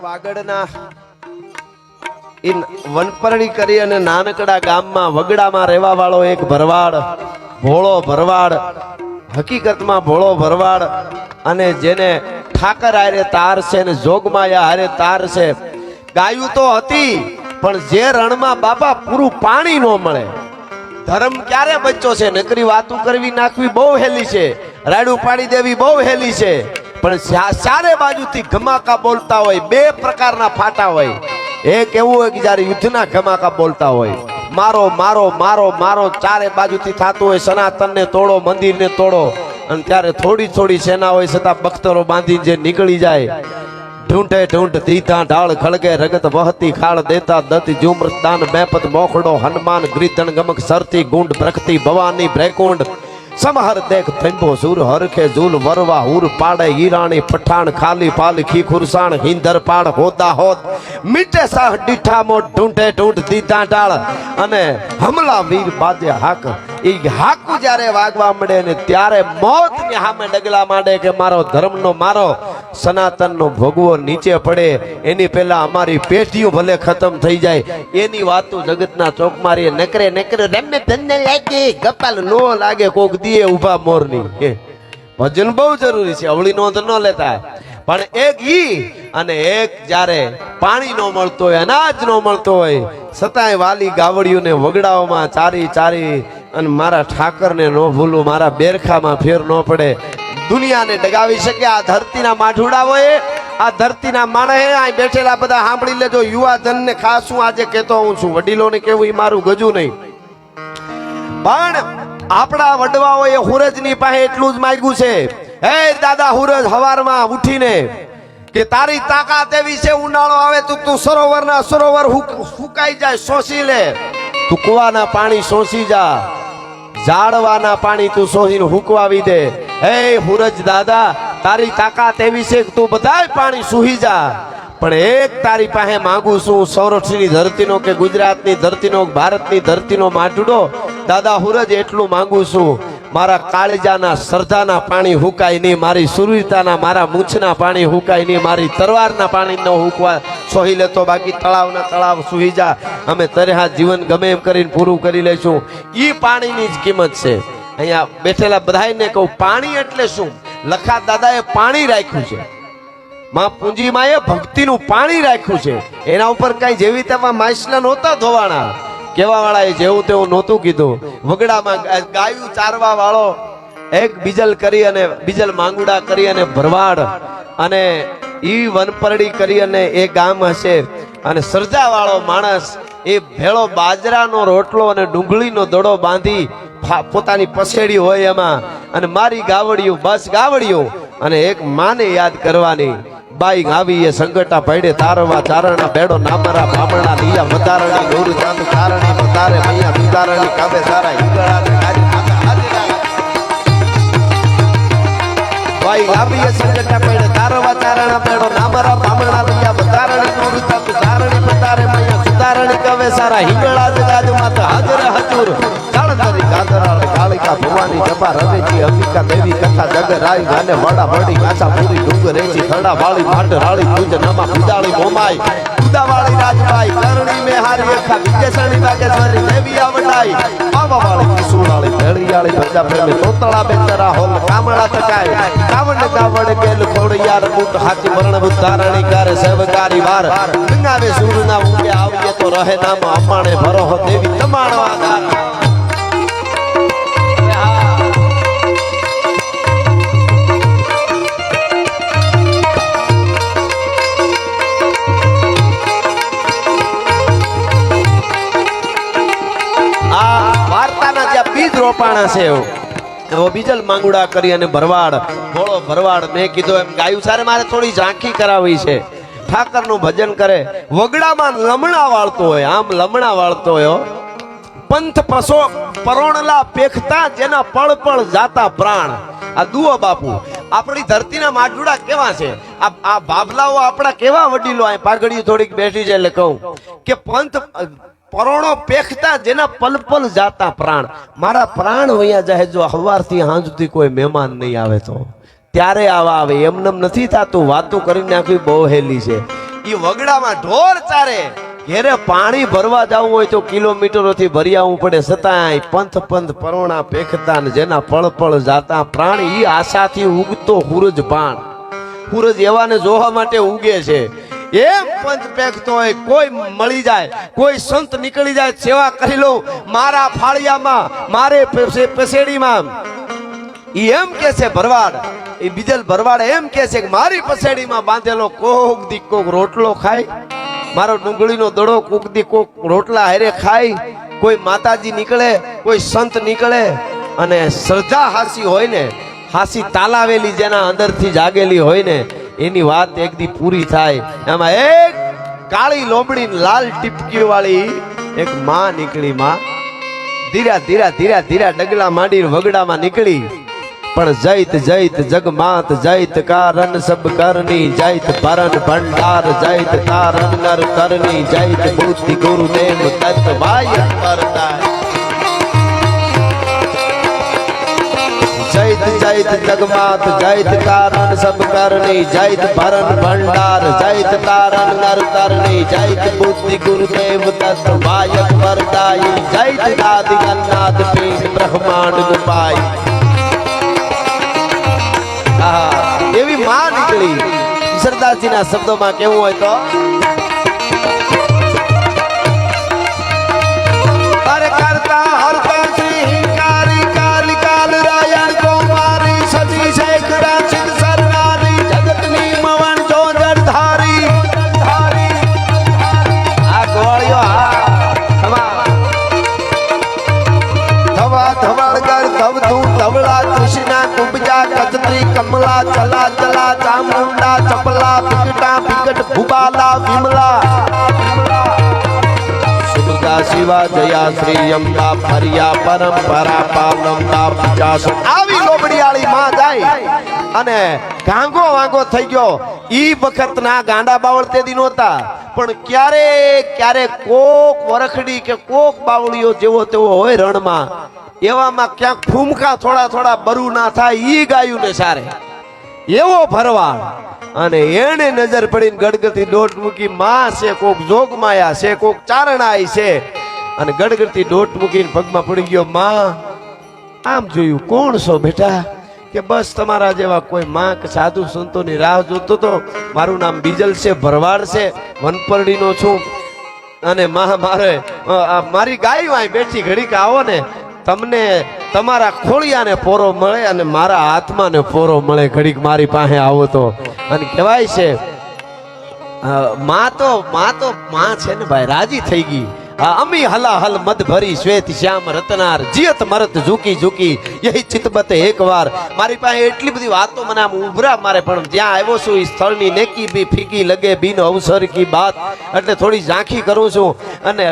વાગડના in વનપરણી કરી અને નાનકડા ગામમાં વગડામાં રહેવા વાળો એક ભરવાડ, ભોળો ભરવાડ, હકીકતમાં ભોળો ભરવાડ, અને જેને ઠાકર હારે તાર છે ને જોગમાયા હારે તાર છે. ગાયું તો હતી પણ જે રણમાં બાપા પૂરું પાણી ન મળે. ધર્મ ક્યારે બચ્ચો છે? નકરી વાતું કરવી નાખવી બહુ હેલી છે, રાડું પાડી દેવી બહુ હેલી છે, પણ ચારે બાજુથી ઘમાકા બોલતા હોય. બે પ્રકારના ફાટા હોય. એક એવું હોય કે જયારે યુદ્ધના ઘમાકા બોલતા હોય, મારો મારો મારો મારો ચારે બાજુથી થતું હોય, સનાતનને તોડો, મંદિરને તોડો. અને ત્યારે થોડી થોડી સેના હોય છતાં બખ્તરો બાંધીને જે નીકળી જાય. ઢૂંઢે ઢૂંઢ દીધા ઢાળ ખળગે રગત વહતી ખાળ દેતા દતી જુમરદાન બેપત મોખડો હનુમાન ગ્રીતણ ગમક સરતી ગુંડ પ્રખતી ભવાની ભ્રેકુંડ સમહર દેખ થંભો સુર હરખે ઝૂલ વરવા હુર પાડે ઈરાણી પઠાણ ખાલી પાલ ખી ખુરસાણ હિંદર પાડ હોતા હોત મીટે સાહ ડીઠા મોટ ઢૂંઢે ઢૂંઢ દીધા ઢાળ. અને હમલા વીર બાજે હાક. એ હાકુ જ્યારે વાગવા મળે ને ત્યારે મોત ની સામે ડગલા માંડે કે મારો ધર્મનો, મારો સનાતનનો ભોગવો નીચે પડે. એની પહેલા અમારી પેઢીઓ ભલે ખતમ થઈ જાય. એની વાતો જગતના ચોક મારીએ નકરે નકરે રમે ધન્ય લાગે ગપાલ નો લાગે કોક દીએ ઉભા મોરની. ભજન બહુ જરૂરી છે, અવળી નોંધ ન લેતા. પણ એક ઈ અને એક જ્યારે પાણી નો મળતો હોય, અનાજ નો મળતો હોય, છતાંય વાલી ગાવડિયુંને વગડાઓમાં ચારી ચારી અને મારા ઠાકરને ન ભૂલું, મારા બેરખામાં ફેર ન પડે. દુનિયાને ડગાવી શકે આ ધરતીના માઠુડા હોય, આ ધરતીના માણસે અહીં બેઠેલા બધા સાંભળી લેજો. યુવા ધનને ખાસ હું આજે કહેતો હું છું, વડીલોને કેવું એ મારું ગજુ નહીં. પણ આપણા વડવાઓએ હુરજની પાસે એટલું જ માંગ્યું છે, હે દાદા હુરજ, હવારમાં ઉઠીને કે તારી તાકાત એવી છે, ઉનાળો આવે તો તું સરોવરના સરોવર સુકાઈ જાય, શોષી લે. તું કુવાના પાણી શોષી જા, ઝાડવાના પાણી તું શોષીને હુકવાવી દે. હે હુરજ દાદા, તારી તાકાત એવી છે કે તું બધાય પાણી સુહી જા. પણ એક તારી પાસે માંગુ છું, સૌરાષ્ટ્રની ધરતીનો કે ગુજરાતની ધરતીનો, ભારતની ધરતીનો માઠડો દાદા હુરજ, એટલું માંગુ છું, મારા કાળજાના સરધાના પાણી હુકાય નહીં, મારી સુરવીરતાના, મારા મૂછના પાણી હુકાય નહીં, મારી તરવારના પાણી ન હુકવા સોહી લેતો, બાકી તળાવના તળાવ સુહી જા. અમે તરેહા જીવન ગમે એમ કરીને પૂરું કરી લઈશું. ઈ પાણીની જ કિંમત છે. અહીંયા બેઠેલા બધાને કહું, પાણી એટલે શું? લખા દાદાએ પાણી રાખ્યું છે, માં પૂંજીમાએ ભક્તિનું પાણી રાખ્યું છે. એના ઉપર કઈ જેવી તેમાં માછલા નહોતા ધોવાના, કેવા વાળાએ જેવું તેવું નહોતું કીધું. વગડામાં ગાયું ચારવા વાળો એક બીજલ કરી અને બીજલ માંગુડા કરી અને ભરવાડ અને ઈ વનપરડી કરી અને એ ગામ હશે. અને સરજા વાળો માણસ એ ભેળો બાજરાનો રોટલો અને ડુંગળીનો દડો બાંધી પોતાની પસેડી હોય એમાં, અને મારી ગાવડિયું, બસ ગાવડિયું, અને એક માને યાદ કરવાની. બાઈ આવી એ સંગટા પડે તારવા ચારણા બેડો નામરા ભામણા લીયા વધારણી ગૌર ચાંદ કારણી વધારે મૈયા સુધારણી કાબે સારા ઈગળા ગાડી બાઈ આવી એ સંગટા પડે તારવા ચારણા બેડો નામરા ભામણા લીયા વધારણી ગૌર ચાંદ કારણી વધારે મૈયા સુધારણી કાબે સારા ઈગળા ગાજ માતા હાજર હજુર કાળધરી ગાદરાળ કાળિકા ભવાની જપા રવેજી અંબિકા દેવી કથા જગરાઈ ગાને વડા વડી ગાછા પૂરી ડુંગર રેજી ખડા વાળી ભાટ રાળી પૂજ નામા પૂજાળી મોમાઈ ઉદાવાળી રાજભાઈ કરણી મે હારી અખા વિકેશણી વાગેશ્વરી દેવી આવડાઈ પાવાવાળી કિસુડાળી ભેળિયાળી ભજા પ્રેમી તોતળા બેચરા હોલ કામળા તકાય કાવડ કાવડ ગેલ ખોડિયાર બુટ હાથી મરણ ઉદ્ધારણી કરે સેવકારી વાર ગંગાવે સૂરના ઉગે આવીએ તો રહે નામ અપાણે ભરોહ દેવી તમાણવા ગાર. રોપાણા છે એવો બીજલ માંગુડા કરી અને ભરવાડ, ભોળો ભરવાડ, મેં કીધું એમ ગાયું સારે મારે થોડી ઝાંખી કરાવી છે. ઠાકરનું ભજન કરે, વગડામાં લમણા વાળતો હોય, આમ લમણા વાળતો હોય, પંથ પસો પરોણલા પેખતા જેના પળ પળ જાતા પ્રાણ. આ દુઓ બાપુ, આપણી ધરતીના માઠુડા કેવા છે, આ બાબલાઓ આપણા કેવા વડીલો. આ પાઘડીઓ થોડીક બેઠી છે એટલે કહું કે પંથ પરોણો પેખતા જેના પલ પલ જાતા પ્રાણ. મારા પ્રાણ વયા જાય જો હવારથી હાંજ સુધી કોઈ મહેમાન નહીં આવે તો, ત્યારે આવા આવે. એમનેમ નથી થતું, વાતો કરી નાખવી બહુ હેલી છે. ઈ વગડામાં ઢોર ચારે, ઘેરે પાણી ભરવા જવું હોય તો કિલોમીટરોથી ભરી આવવું પડે, છતાંય પંથ પંથ પરોણા પેખતા ને જેના પળ પળ જાતા પ્રાણી, ઈ આશાથી ઉગતો સૂરજ પાણ. સૂરજ એવાને જોવા માટે ઉગે છે. એમ પંથ પેખતો હોય, કોઈ મળી જાય, કોઈ સંત નીકળી જાય, સેવા કરી લઉં મારા ફાળિયામાં, મારે પસેડીમાં. ઈ એમ કે છે ભરવાડ, એ બીજલ ભરવાડ એમ કે છે કે મારી પસેડીમાં બાંધેલો કોક દી કોક રોટલો ખાય, મારો ડુંગળીનો દડો કોક દી કોક રોટલા હારે ખાય. કોઈ માતાજી નીકળે, કોઈ સંત નીકળે, અને શ્રદ્ધા હાસી હોય ને, હાસી તાલાવેલી જેના અંદરથી જાગેલી હોય ને, એની વાત એક દી પૂરી થાય. એમાં એક કાળી લોમડી લાલ ટીપકી વાળી એક માં નીકળી. માં ધીરા ધીરા ધીરા ધીરા ડગલા માંડી વગડામાં નીકળી. પણ જૈત જૈત જગમાત જૈત કારણ સબ કરની, જૈત પરન ભંડાર જૈત તારણ નર કરની, જૈત બુદ્ધિ ગુરુદેવ તત્વ વાય પરદાય. જૈત જૈત જગમાત જૈત કારણ સબ કરની, જૈત ભરન ભંડાર જૈત તારણ નર કરની, જૈત બુદ્ધિ ગુરુદેવ તત્વ વાય પરદાય, જૈત દાદિ અન્નાદ પીઠ બ્રહ્માંડ ગુપાય. એવી માં નીકળી. સરદારજીના શબ્દોમાં કેવું હોય તો, અરે કરતા હરતા શ્રી હિંકારી કાલી કાલ રાયણ કુમારી, સતી શેખરા સિદ્ધ સરનારી, જગતની મવન જોજર ધારી. આ ગોળિયો ધવા ધવાડગર ધવ તું ધવળા કૃષ્ણા કુબજા કચત્રી કમલા ચલા ચલા ચામુંડા ચપલા વિકટા વિકટ ભુબાલા વિમલા, સુદા શિવા જયા શ્રી અંબા ફરિયા પરંપરા પાલંબા પચાસ. આવી લોબડીયાળી માં જાય અને ગાંગો વાંગો થઈ ગયો. ઈ વખત ના ગાંડા બાવળ તે દી નહોતા, પણ ક્યારેક ક્યારેક કોક વરખડી કે કોક બાવળીઓ જેવો તેવો હોય રણમાં, એવામાં ક્યાંક ફૂમકા થોડા થોડા બરુ ના થાય, ઈ ગાયું ને સારે એવો ભરવાડ. અને એને નજર પડીને ગડગડતી દોટ મૂકી. માં છે કોક જોગમાયા છે, કોક ચારણાઈ છે, અને ગડગડતી દોટ મૂકીને પગમાં પડી ગયો. માં આમ જોયું, કોણ છો બેટા? કે બસ તમારા જેવા કોઈ માં કે સાધુ સંતોની રાહ જોતો તો. મારું નામ બીજલ છે, ભરવાડ છે, વનપરડીનો છું, અને મારે મારી ગાય વાય બેઠી, ઘડીક આવો ને તમને તમારા ખોળિયાને પોરો મળે અને મારા હાથમાં ને પોરો મળે, ઘડીક મારી પાસે આવો તો. અને કહેવાય છે માં છે ને ભાઈ રાજી થઈ ગઈ. અમી હલા હલ મદ ભરી શ્વેત શ્યામ રતનાર, જીયત મરત ઝુકી ઝુકી યહી ચિતબતે એક વાર. મારી પાસે એટલી બધી વાતો મને આમ ઉભરા મારે, પણ જ્યાં આવ્યો છું એ સ્થળની નેકી બી ફીકી લગે બિન અવસર કી બાત, એટલે થોડી ઝાંખી કરું છું. અને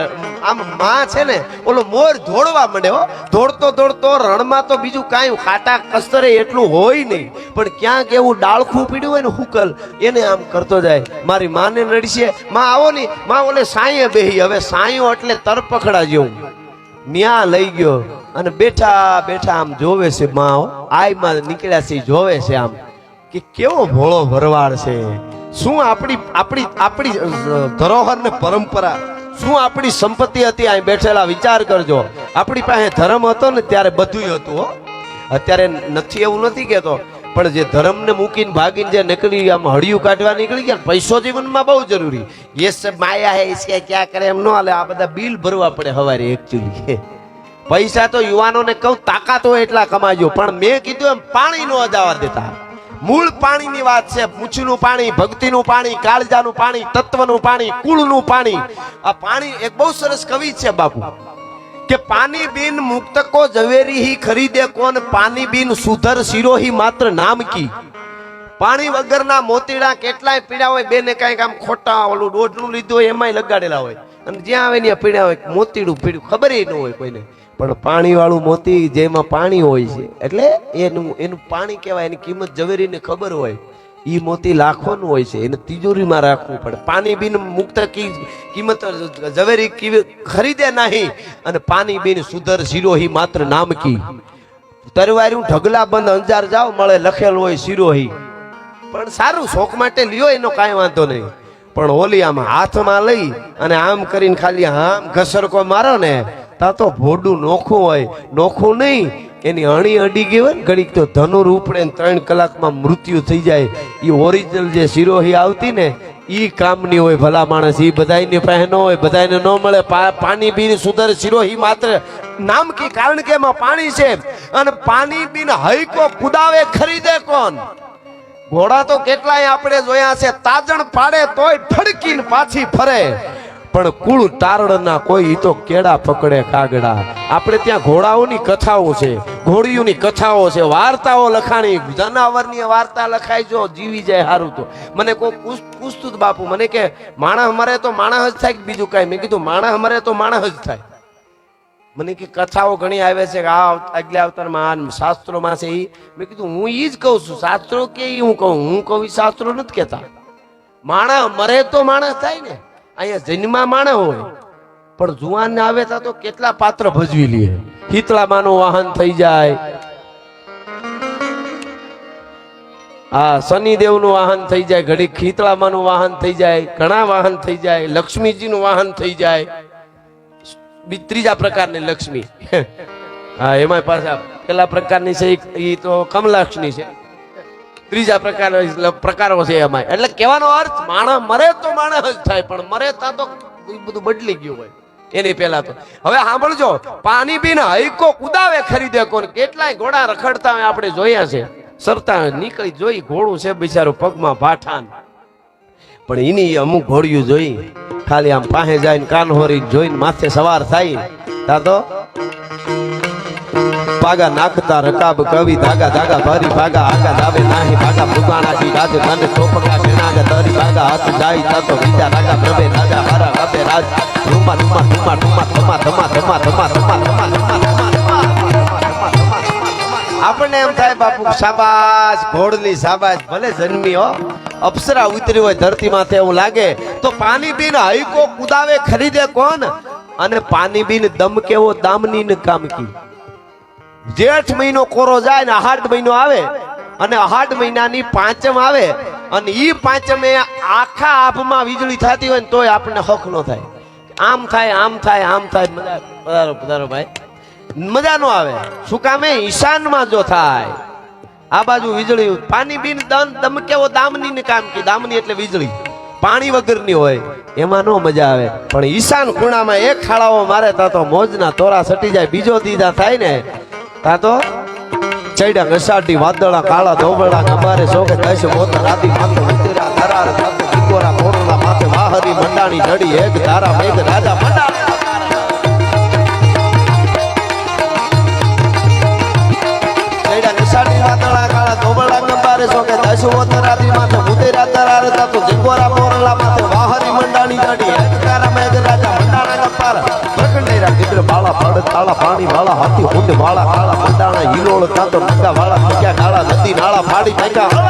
આમ માં છે ને ઓલો મોર દોડવા માંડ્યો, દોડતો દોડતો રણમાં તો બીજું કાંઈ ખાટા કસ્તરે એટલું હોય નહીં, પણ ક્યાંક એવું ડાળખું પીડ્યું હોય ને હુકલ, એને આમ કરતો જાય. મારી માને નડશે, માં આવો ની, માં ઓલે સાંયે બેહી. હવે સાંયો એટલે તરપકડા જેવું ન્યા લઈ ગયો અને બેઠા બેઠા આમ જોવે છે. માં આઈમાં નીકળ્યા છે, જોવે છે આમ કે કેવો ભોળો ભરવાડ છે. શું આપણી આપણી આપણી ધરોહર ને પરંપરા, શું આપણી સંપત્તિ હતી અહીં બેઠેલા. વિચાર કરજો, આપણી પાસે ધર્મ હતો ને ત્યારે બધું હતું. અત્યારે નથી એવું નથી કેતો, પણ જે ધર્મને મૂકીને ભાગીને જે નીકળી આમ હળિયું કાઢવા નીકળી ગયા, પૈસો જીવનમાં બહુ જરૂરી. ये सब माया है, इसके क्या करे એમ નો હાલે. આ બધા બિલ ભરવા પડે હવારે એકચ્યુઅલી. પૈસા તો યુવાનોને કહું તાકાત હોય એટલા કમાજો, પણ મેં કીધું એમ પાણી નો અજાવા દેતા. મૂળ પાણીની વાત છે. પૂછનું પાણી, ભક્તિનું પાણી, કાળજાનું પાણી, તત્વનું પાણી, કુળનું પાણી. આ પાણી એક બહુ સરસ કવિ છે બાપુ કે પાણી બિન મુક્ત કો ઝવેરી ही खरीदे कौन, पानी बिन सुधर सिरो ही मात्र नाम की. પાણી વગરના મોતીડા કેટલાય પીડા હોય, બેને કાંઈક આમ ખોટા ઓલું દોઢનું લીધું હોય એમાંય લગાડેલા હોય, અને જ્યાં આવે ત્યાં પીડા હોય, મોતીડું પીડ્યું ખબર ન હોય કોઈને. પણ પાણી વાળું મોતી જેમાં પાણી હોય છે, એટલે એનું પાણી કહેવાય, એની કિંમત ઝવેરીને ખબર હોય. ઈ મોતી લાખોનું હોય છે, એને તિજોરીમાં રાખવું પડે. પાણી બિન મુક્ત કિંમત ઝવેરી ખરીદે નહીં, અને પાણી બિન સુધર સિરોહી માત્ર નામ કી. તરવાર્યું ઢગલા બંધ અંજાર જાવ મળે લખેલું હોય સિરોહી, પણ સારું શોખ માટે લ્યો એનો કાંઈ વાંધો નહીં. પણ ઓલી આમ હાથમાં લઈ અને આમ કરીને ખાલી આમ ઘસરકો મારો ને તા તો ભોડું નોખું હોય, નોખું નહીં એની અણી અડી ગઈ હોય ને ઘડીક તો ધનુર ઉપડે ને 3 કલાકમાં મૃત્યુ થઈ જાય. એ ઓરિજિનલ જે શિરોહી આવતી ને ઈ કામની હોય. ભલા માણસ ઈ બધાયની પાસે ન હોય, બધાયને ન મળે. પાણી પીને સુધર શિરોહી માત્ર નામ કી, કારણ કે એમાં પાણી છે. અને પાણી પીને હૈકો કુદાવે ખરીદે કોણ? ઘોડા તો કેટલાય આપણે જોયા છે, તાજણ પાડે તોય ફડકીને પાછી ફરે, પણ કુળ તારણના કોઈ તો કેડા પકડે કાગડા. આપણે ત્યાં ઘોડાઓની કથાઓ છે, ઘોડીઓની કથાઓ છે, વાર્તાઓ લખાણી, જનાવરની વાર્તા લખાય. જો જીવી જાય સારું તો. મને કોઈ પૂછતું બાપુ મને કે માણસ મરે તો માણસ જ થાય કે બીજું કાંઈ? મેં કીધું માણસ મરે તો માણસ જ થાય. મને કે કથાઓ ઘણી આવે છે કે આ આગલા અવતારમાં શાસ્ત્રોમાં છે. મેં કીધું હું ઈ જ કહું છું, શાસ્ત્રો કે હું કહું ઈ શાસ્ત્રો નથી કહેતા. માણસ મરે તો માણસ થાય ને. અહીંયા જન્મા માણસ હોય પણ જુવાન ને આવે તો કેટલા પાત્ર ભજવી લે. હિતળામાનું વાહન થઈ જાય, આ શનિદેવનું વાહન થઈ જાય, ઘડીક હિતળામાનું વાહન થઈ જાય, ઘણા વાહન થઈ જાય, લક્ષ્મીજીનું વાહન થઈ જાય. ત્રીજા પ્રકારની લક્ષ્મી, હા એમાં પાછા પેલા પ્રકારની છે એ તો કમલાક્ષની છે, ત્રીજા પ્રકારો છે એમાં. એટલે કહેવાનો અર્થ માણસ મરે તો માણસ જ થાય, પણ મરે તા તો બધું બદલી ગયું હોય એની પેલા તો. હવે સાંભળજો, પાણી પીને હૈકો કુદાવે ખરીદે કોણ? કેટલાય ઘોડા રખડતા હોય આપણે જોયા છે, સરતા નીકળી જોઈ ઘોડું છે બિચારું પગમાં ભાઠાન, પણ એની અમુક ઘોડિયું જોઈ ખાલી આમ પાસે જાય કાનહોરી જોઈને માથે સવાર થાય તા તો પાગા નાખતા રકાબ કવિ ધાગા ધાગા ભરી ભાગા આગા દાવે નાહી ભાગા ભુગાણા કી રાજ ધન ચોપકા કેનાગા તરી ભાગા હાથ જાય તા તો બીજા રાગા પ્રભે રાજા મારા રબે રાજ રૂમા રૂમા રૂમા રૂમા ધમા ધમા ધમા ધમા ધમા ધમા. આપણને એમ થાય બાપુ શાબાશ ઘોડની શાબાશ, ભલે જન્મી હો અપ્સરા ઉતરી હોય ધરતી માથે એવું લાગે. તો પાણી પીને હૈકો કુદાવે ખરીદે કોણ? અને પાણી પીને દમ કેવો દામની ને કામ કી. જેઠ મહિનો કોરો જાય ને અહાડ મહિનો આવે, અને અહાડ મહિનાની પાંચમ આવે, અને ઈ પાંચમે આખા આભમાં વીજળી થતી હોય ને તોય આપણને હક ન થાય. આમ થાય આમ થાય આમ થાય. પધારો પધારો ભાઈ, મજા નો આવે. શું કામે? ઈશાનમાં જો થાય આ બાજુ વીજળી. પાણી બીન દમ કેવો દામની ને કામ કી. દામની એટલે વીજળી પાણી વગરની હોય, એમાં નો મજા આવે. પણ ઈશાન ખૂણામાં એક ખાડાઓ મારે તા તો મોજના તોરા સટી જાય. બીજો દીધા થાય ને તા તો ચૈડા ઘસાટી વાદળા કાળા ધોબળા ગમારે સોકે કૈસે મોતા રાતી માથે ઉતરા ધરાર થાતો કિકોરા કોરોના માથે વાહરી મંડાણી જડી એક ધારા મેઘ રાજા મંડાણી. ચૈડા ઘસાટી વાદળા કાળા ધોબળા ગમારે સોકે કૈસે મોતા રાતી માથે ઉતરા ધરાર થાતો કિકોરા કોરોના માથે વાહરી મંડાણી જડી એક ધારા મેઘ રાજા મંડાણા ગપાર. પ્રકંડેરા કિત્ર બાળા પડ તાળા પાણી વાળા હાથી હુંડ વાળા કાળા મંડાણા હિલોળ કાતો નંગા વાળા ફક્યા કાળા નદી નાળા ફાડી નાખ્યા.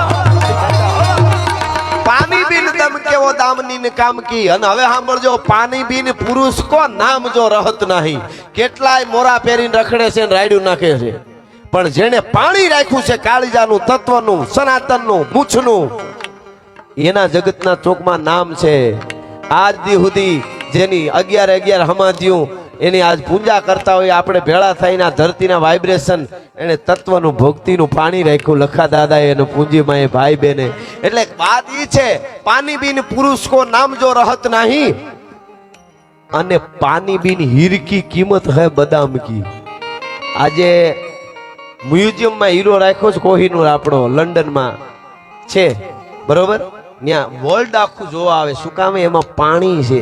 પાણી બીન દમ કેવો દામની ને કામ કી. અને હવે સાંભળજો, પાણી બીન પુરુષ કો નામ જો રહત નહીં. કેટલાય મોરા પહેરીને રખડે છે ને રાયડું નાખે છે, પણ જેને પાણી રાખ્યું છે કાળીજાનું, તત્વનું, સનાતનનું, મૂછનું, એના જગતના ચોકમાં નામ છે. આજ દી સુધી જેની 11 હમાધ્યું એની આજ પૂજા કરતા હોય આપણે ભેળા થઈને ધરતીના વાઇબ્રેશન, એને તત્વનું ભક્તિનું પાણી રાખ્યું લખા દાદાએ અને પૂંજીમાં એ ભાઈ બેને. એટલે વાત ઈ છે, પાણી બીન પુરુષ કો નામ જો રહત નહીં. અને પાણી બીન હીર કી કિંમત હૈ બદામ કી. આજે મ્યુઝિયમમાં હીરો રાખ્યો છે કોહિનૂર, આપણો લંડનમાં છે બરોબર. ત્યાં વર્લ્ડ આખું જોવા આવે. શું કામ? એમાં પાણી છે,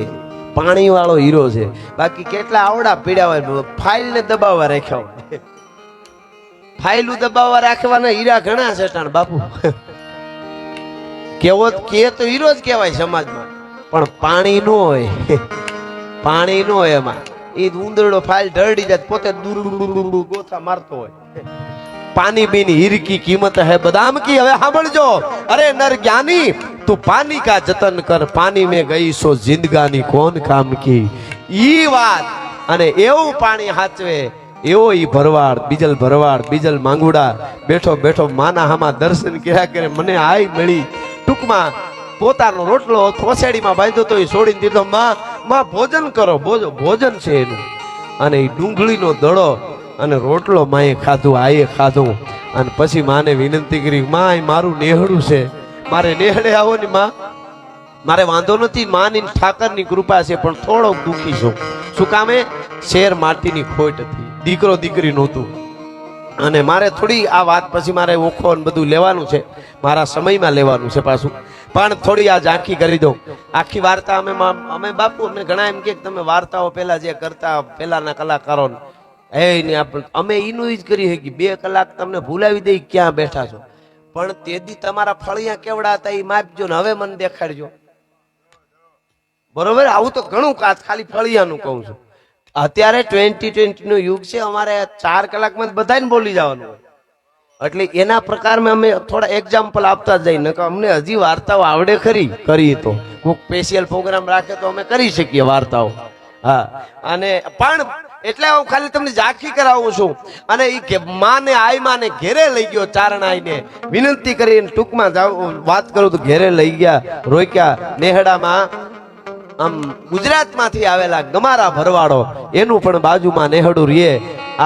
પાણી વાળો હીરો છે. બાકી કેટલા આવડા પીડા હોય, ફાઇલ ને દબાવવા રાખ્યા હોય. ફાઇલું દબાવવા રાખવાના હીરા ઘણા છે ટાણ બાપુ. કેવો કે તો હીરો જ કહેવાય સમાજમાં, પણ પાણી નો હોય. પાણી નો હોય એમાં. એ ઉંદરડો ફાઇલ ઢળી જાય પોતે ગોથા મારતો હોય. પાણી બીન હીર કી કિંમત હૈ બદામ કી. હવે સાંભળજો, અરે નર જ્ઞાની તું પાણી કા જતન કર, પાણી में ગઈ સો જિંદગાની કોણ કામ કી. ઈ વાત. અને એવું પાણી હાચવે એવો ઈ ભરવાડ, બીજલ માંગુડા બેઠો બેઠો માના હામાં દર્શન કર્યા કરે. મને આઈ મળી. ટૂંકમાં પોતાનો રોટલો થોસેડીમાં બાંધ્યો તો એ છોડીને દીધો. માં ભોજન કરો, ભોજન છે એનું. અને એ ડુંગળીનો દડો અને રોટલો માએ ખાધું, આએ ખાધું. અને પછી માને વિનંતી કરી, માં એ મારું નેહડું છે, મારે નેહડે આવો ને માં. મારે વાંધો નથી, માની ઠાકરની કૃપા છે, પણ થોડોક દુખી છું. શું કામે? શેર માટીની ખોટ હતી, દીકરો દીકરી નહોતું. અને મારે થોડી આ વાત પછી મારે ઓખો ને બધું લેવાનું છે, મારા સમયમાં લેવાનું છે પાછું. પણ થોડી આ ઝાંખી કરી દો. આખી વાર્તા અમે બાપુ અમને ઘણા એમ કે તમે વાર્તાઓ પેલા જે કરતા પેલાના કલાકારો અમે એનું જ કરી શકીએ. 2 કલાક તમને ભૂલાવી દઈ ક્યાં બેઠા છો. પણ તેથી તમારા ફળિયા કેવડા હતા એ માપજો ને હવે મને દેખાડજો. બરોબર? આવું તો ઘણું ખાલી ફળિયાનું કહું છું. અત્યારે 2020 નો યુગ છે. અમારે 4 કલાકમાં બધાને બોલી જવાનું હોય. એટલે એના પ્રકારમાં અમે થોડા એક્ઝામ્પલ આપતા જઈએ ને કે અમને હજી વાર્તાઓ આવડે ખરી. કરી તો કોઈક સ્પેશિયલ પ્રોગ્રામ રાખે તો અમે કરી શકીએ વાર્તાઓ. હા, અને પણ એટલે હું ખાલી તમને ઝાંખી કરાવું છું. અને એ માને આઈ માને ઘેરે લઈ ગયો, ચારણાઈને વિનંતી કરીને ટૂંકમાં વાત કરું તો ઘેરે લઈ ગયા, રોક્યા. નેહડામાં આમ ગુજરાતમાંથી આવેલા ગમારા ભરવાડો, એનું પણ બાજુમાં નેહડું રીએ.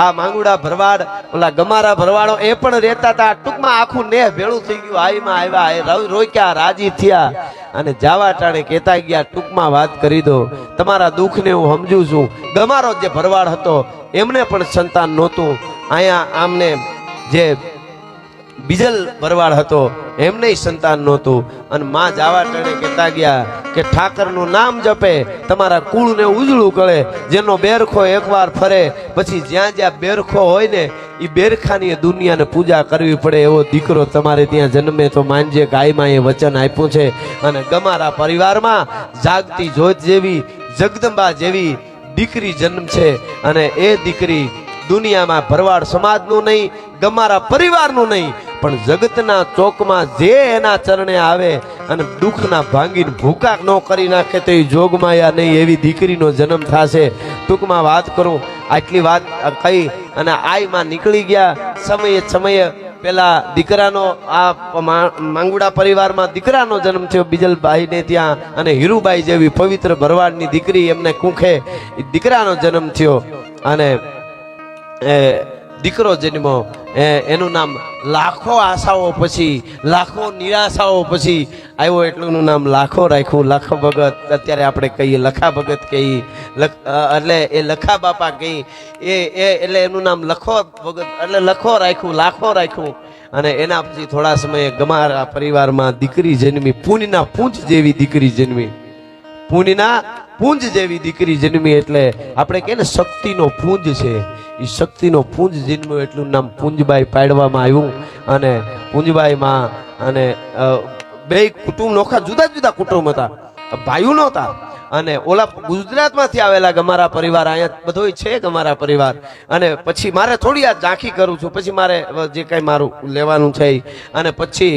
આ માંગુડા ભરવાડ, ઓલા ગમારા ભરવાડો એ પણ રહેતા હતા. ટૂંકમાં આખું નેહ ભેળું થઈ ગયું. આઈમાં આવ્યા, રોક્યા, રાજી થયા અને જાવા ટાણે કહેતા ગયા, ટૂંકમાં વાત કરી દો, તમારા દુઃખને હું સમજુ છું. ગમારો જે ભરવાડ હતો એમને પણ સંતાન નહોતું. અહીંયા આમને જે બીજલ ભરવાડ હતો એમને સંતાન નહોતું. અને માં જાવા ટાણે કહેતા ગયા કે ઠાકરનું નામ જપે, તમારા કુળને ઉજળું કરે. જેનો બેરખો એકવાર ફરે પછી જ્યાં જ્યાં બેરખો હોય ને એ બેરખાની દુનિયાને પૂજા કરવી પડે. એવો દીકરો તમારે ત્યાં જન્મે તો માનજે કે આઈમાં એ વચન આપ્યું છે. અને ગમારા પરિવારમાં જાગતી જ્યોત જેવી, જગદંબા જેવી દીકરી જન્મ છે. અને એ દીકરી દુનિયામાં ભરવાડ સમાજનું નહીં, ગમારા પરિવારનું નહીં, પણ જગતના ચોકમાં જે એના ચરણે આવે અને દુઃખના ભાંગીને ભૂકા ન કરી નાખે તો એ જોગમાયા નહીં, એવી દીકરીનો જન્મ થશે. ટૂંકમાં વાત કરું, આટલી વાત કહી અને આઈમાં નીકળી ગયા. સમયે પેલા દીકરાનો આ માંગુડા પરિવારમાં દીકરાનો જન્મ થયો બીજલભાઈ ને ત્યાં. અને હીરુબાઈ જેવી પવિત્ર ભરવાડની દીકરી એમને કુંખે દીકરાનો જન્મ થયો. અને દીકરો જન્મો, એનું નામ લાખો આશાઓ પછી, લાખો નિરાશાઓ પછી આવ્યો એટલું નામ લાખો રાખ્યું. લાખો ભગત અત્યારે આપણે કહીએ, લખા ભગત કહીએ, એટલે એ લખા બાપા કહી એટલે એનું નામ લખો ભગત, એટલે લખો રાખ્યું, લાખો રાખ્યું. અને એના પછી થોડા સમયે ગમારા પરિવારમાં દીકરી જન્મી, પૂનના પૂંજ જેવી દીકરી જન્મી. પૂનના પૂંજ જેવી દીકરી જન્મી એટલે આપણે કહીએ ને શક્તિનો પૂંજ છે. એ શક્તિનો પૂંજ જન્મ્યો એટલું નામ પૂંજબાઈ પાડવામાં આવ્યું. અને પૂંજબાઈમાં અને બે કુટુંબ નોખા જુદા જુદા કુટુંબ હતા, ભાઈઓ નહોતા. અને ઓલા ગુજરાતમાંથી આવેલા ગમારા પરિવાર, અહીંયા બધો છે ગમારા પરિવાર. અને પછી મારે થોડી આ ઝાંખી કરું છું, પછી મારે જે કઈ મારું લેવાનું છે. અને પછી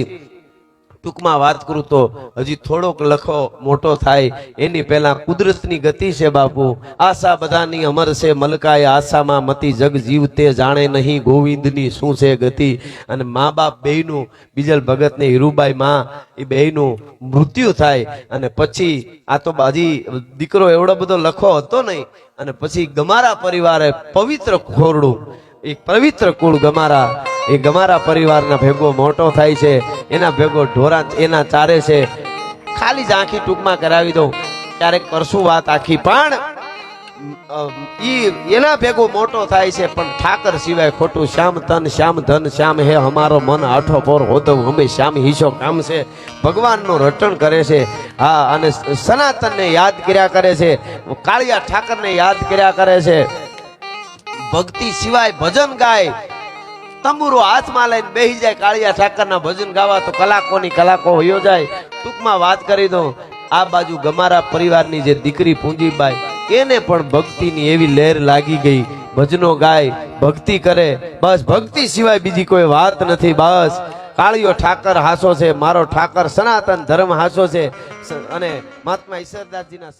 ટૂંકમાં વાત કરું તો હજી થોડોક લખો મોટો થાય એની પહેલા કુદરતની ગતિ છે બાપુ. આશા બધાની અમર છે, મલકાય આશામાં મતી, જગ જીવતે જાણે નહીં ગોવિંદની શું છે ગતિ. અને મા બાપ બેયનું, બીજલ ભગત ને હીરુબાઈ માં, એ બેયનું મૃત્યુ થાય. અને પછી આ તો હજી દીકરો એવડો બધો લખો હતો નહીં. અને પછી ગમારા પરિવારે પવિત્ર ખોરડું, એક પવિત્ર કુળ ગમારા, એ ગમારા પરિવારના ભેગો મોટો થાય છે. એના ભેગો ઢોરા એના ચારે છે. ખાલી ઝાંખી ટૂંકમાં કરાવી દઉં, ક્યારેક કરશું વાત આખી. પણ એના ભેગો મોટો થાય છે. પણ ઠાકર સિવાય ખોટું, શ્યામ તન શ્યામ ધન શ્યામ હે હમારો મન, આઠો પોર હોતો હમે શ્યામ હિશો કામ છે. ભગવાનનું રટણ કરે છે. હા, અને સનાતનને યાદ કર્યા કરે છે, કાળિયા ઠાકરને યાદ કર્યા કરે છે. ભક્તિ સિવાય ભજન ગાય, તંબુરો હાથમાં લઈને બેસી જાય કાળિયા ઠાકરના ભજન ગાવા તો કલાકોની કલાકો હોયો જાય. ટૂંકમાં વાત કરી દઉં, આ બાજુ ગમારા પરિવારની જે દીકરી પૂંજીબાઈ, એને પણ ભક્તિની એવી લહેર લાગી ગઈ. ભજનો ગાય, ભક્તિ કરે, બસ ભક્તિ સિવાય બીજી કોઈ વાત નથી. બસ કાળિયો ઠાકર હાસો છે, મારો ઠાકર સનાતન ધર્મ હાસો છે. અને મહાત્મા ઈશ્વરદાસજીના